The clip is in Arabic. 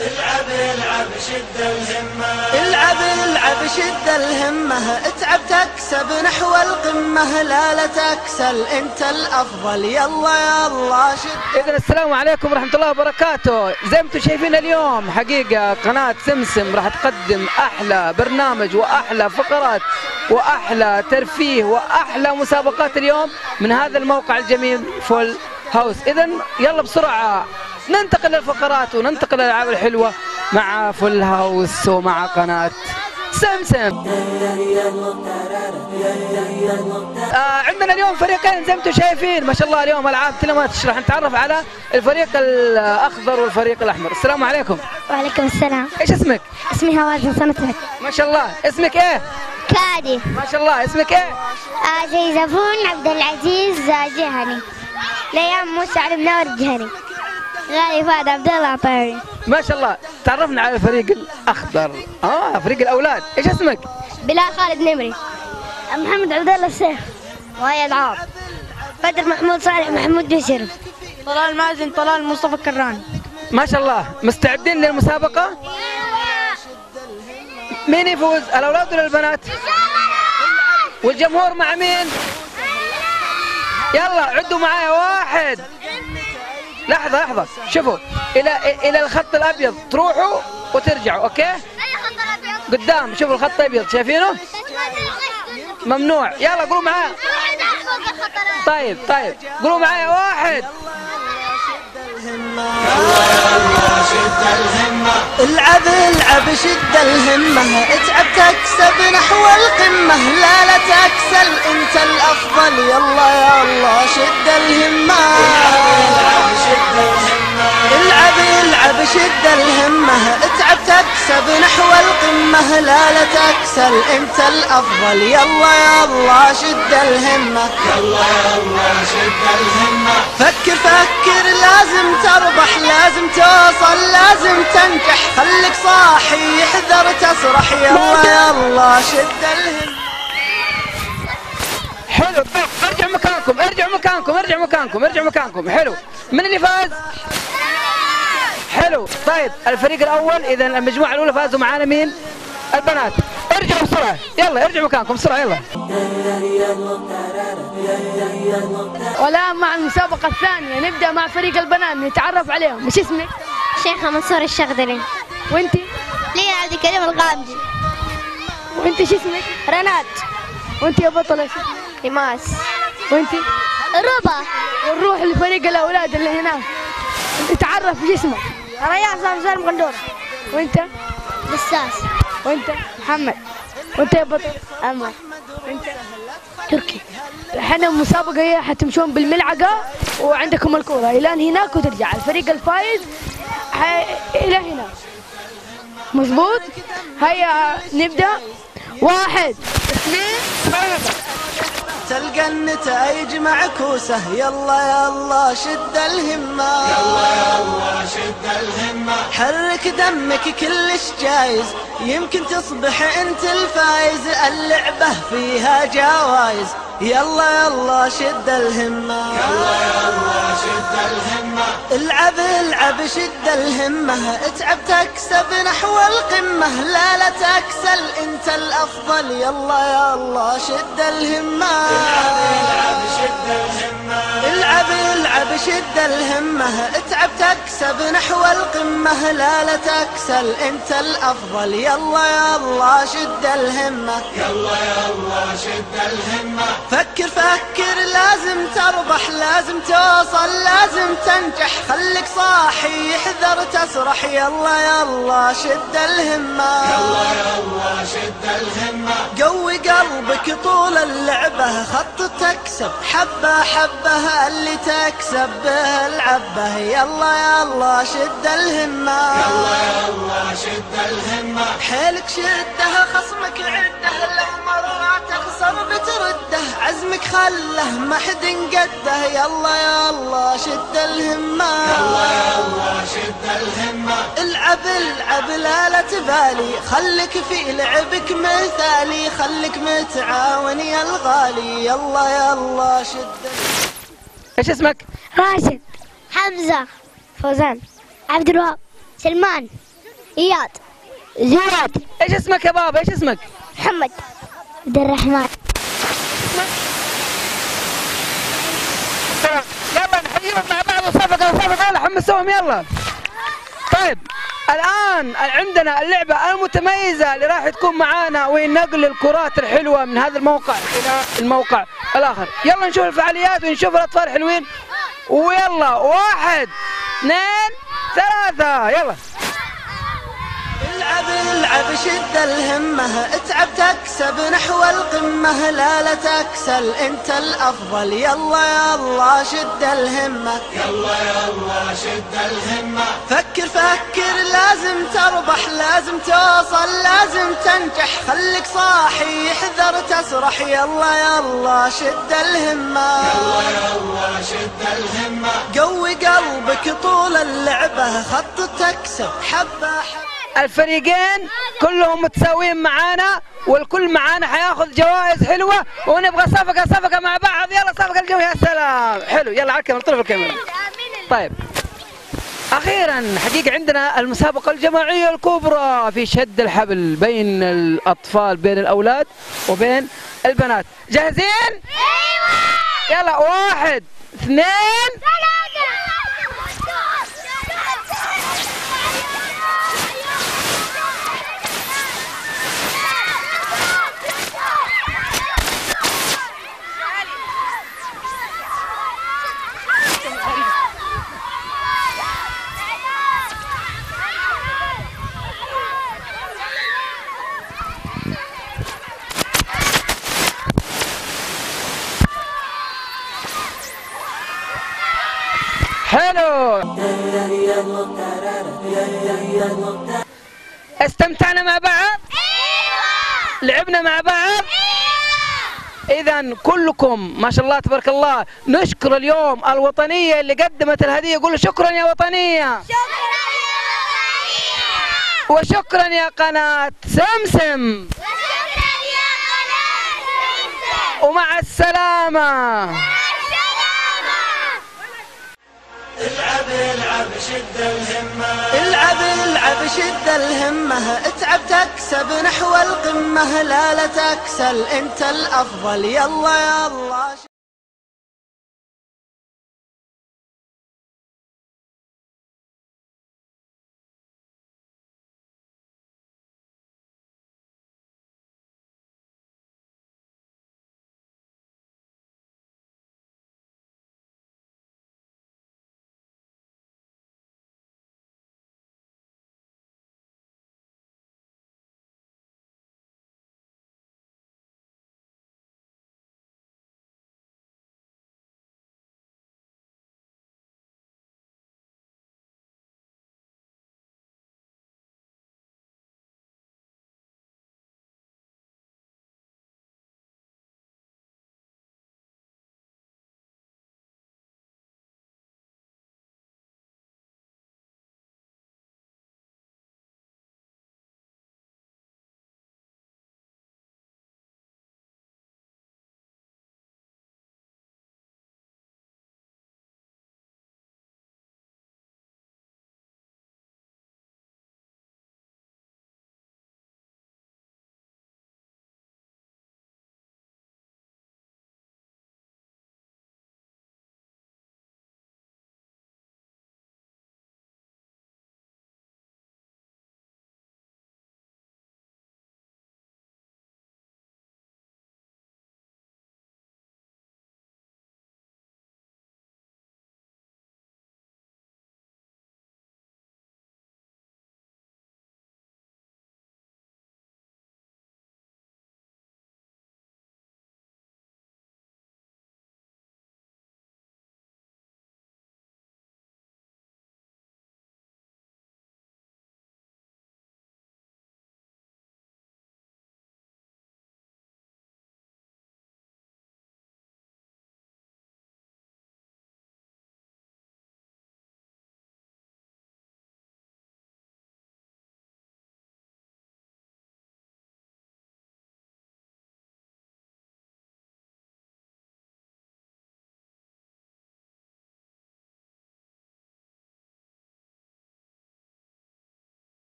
العب العب شد الهمة، العب العب شد الهمة، اتعب تكسب نحو القمة، لا تكسل انت الافضل، يلا يلا شد. إذن السلام عليكم ورحمة الله وبركاته. زي ما انتم شايفين اليوم حقيقة قناة سمسم راح تقدم أحلى برنامج وأحلى فقرات وأحلى ترفيه وأحلى مسابقات اليوم من هذا الموقع الجميل فول هاوس. إذن يلا بسرعة ننتقل للفقرات وننتقل للألعاب الحلوة مع فول هاوس ومع قناة سمسم. عندنا اليوم فريقين زي ما انتم شايفين، ما شاء الله اليوم العاب تلماتش. راح نتعرف على الفريق الاخضر والفريق الاحمر. السلام عليكم. وعليكم السلام. ايش اسمك؟ اسمي هوازن سنتك. ما شاء الله. اسمك ايه؟ كادي. ما شاء الله. اسمك ايه؟ زيزفون عبد العزيز جهني. ليام موسى علي منور الجهني. غالي فهد عبد الله عطاري. ما شاء الله. تعرفنا على الفريق الاخضر. فريق الاولاد. ايش اسمك؟ بلال خالد نمري. محمد عبد الله السيف. وهي العاب. بدر محمود صالح محمود بشر. طلال مازن طلال مصطفى الكراني. ما شاء الله. مستعدين للمسابقة؟ مين يفوز؟ الاولاد ولا البنات؟ والجمهور مع مين؟ يلا عدوا معايا. 1. لحظة شوفوا إلى الخط الأبيض تروحوا وترجعوا. أوكي؟ قدام شوفوا الخط الأبيض شايفينه؟ ممنوع. يلا قولوا معايا. طيب قولوا معايا. 1. العب العب شد الهمة، اتعب تكسب نحو القمة، لا تكسل انت الافضل، يلا يلا شد الهمة. العب العب شد الهمة، اتعب تكسب نحو القمة، لا تكسل انت الافضل، يلا يلا شد الهمة. يلا يلا شد الهمة، فكر لازم تربح، لازم توصل، لازم تنجح، خليك صاحي احذر تسرح، يلا يلا شد الهمة. حلو. ارجعوا مكانكم. حلو. من اللي فاز؟ حلو. طيب الفريق الاول اذا المجموعه الاولى فازوا معانا مين؟ البنات. ارجعوا بسرعه. يلا ارجعوا مكانكم بسرعه. يلا. والآن مع المسابقة الثانية نبدأ مع فريق البنات نتعرف عليهم. ايش اسمك؟ شيخة منصور الشغدري. وانتي؟ لينا عبد الكريم الغامدي. وانتي ايش اسمك؟ رنات. وانتي يا بطلة ايش اسمك؟ إيماس. وانتي؟ ربا. ونروح لفريق الأولاد اللي هناك نتعرف. ايش اسمك؟ ريان سالم قندورة. وانت؟ بساس. وانت؟ محمد. وانت يا بطل؟ أمر. وانت؟ تركي. احنا المسابقة هي حتمشون بالملعقة وعندكم الكورة إلى هناك وترجع. الفريق الفايز إلى هنا. مظبوط؟ هيا نبدأ. 1 2 3. تلقى النتائج معكوسة، يلا يلا شد الهمة. يلا يلا شد الهمة، حرك دمك كلش جايز، يمكن تصبح انت الفايز، اللعبة فيها جوايز، يلا يلا شد الهمة. يلا يلا شد الهمة، العب شد الهمة، اتعب تكسب نحو القمة، لا تكسل انت الافضل، يلا يلا شد الهمة. العب شد الهمة، العب شد الهمة، اتعب تكسب نحو القمة، لا تكسل انت الافضل، يلا يلا شد الهمة. يلا يلا شد الهمة، فكر لازم تربح، لازم توصل، لازم تنجح، خليك صاحي احذر تسرح، يلا يلا شد الهمة. يلا يلا شد الهمة، قوي قلبك طول اللعبة، خط تكسب حبة حبة، اللي تكسب به العبة، يلا يلا شد الهمة. يلا يلا شد الهمة، حيلك شده خصمك عده، لو مرة تخسر بترده، عزمك خله ما حد انقده، يلا يلا شد الهمة. يلا يلا شد الهمة، العب لا تبالي، خليك في لعبك مثالي، خليك متعاون يا الغالي، يلا يلا شد. ايش اسمك؟ راشد. حمزة. فوزان. عبد الوهاب. سلمان. إياد. زياد. ايش اسمك يا بابا؟ ايش اسمك؟ محمد عبد الرحمن. يلا نحييهم مع بعض وصفقة يلا حمسوهم يلا. طيب الآن عندنا اللعبة المتميزة اللي راح تكون معانا وهي نقل الكرات الحلوة من هذا الموقع إلى الموقع الآخر. يلا نشوف الفعاليات ونشوف الأطفال حلوين ويلا 1 2 3 يلا. العب شد الهمة اتعب تكسب نحو القمة لا تكسل انت الافضل يلا شد الهمة يلا شد الهمة. فكر لازم تربح لازم توصل لازم تنجح خليك صاحي احذر تسرح يلا شد الهمة يلا شد الهمة. قوي قلبك طول اللعبة خط تكسب حبة الفريقين كلهم متساويين معانا والكل معانا حياخذ جوائز حلوه ونبغى صفقه مع بعض. يلا صفقه الجو يا سلام حلو. يلا على الكاميرا طلعوا الكاميرا. طيب اخيرا حقيقه عندنا المسابقه الجماعيه الكبرى في شد الحبل بين الاطفال بين الاولاد وبين البنات. جاهزين؟ ايوه. يلا 1 2 3. حلو. استمتعنا مع بعض؟ لعبنا مع بعض؟ إذا كلكم ما شاء الله تبارك الله نشكر اليوم الوطنية اللي قدمت الهدية. قولوا شكرا يا وطنية. شكرا يا وطنية. وشكرا يا قناة سمسم. وشكرا يا قناة سمسم. ومع السلامة. العب شد الهمة. العب شد الهمة اتعب تكسب نحو القمة لا تكسل انت الافضل يلا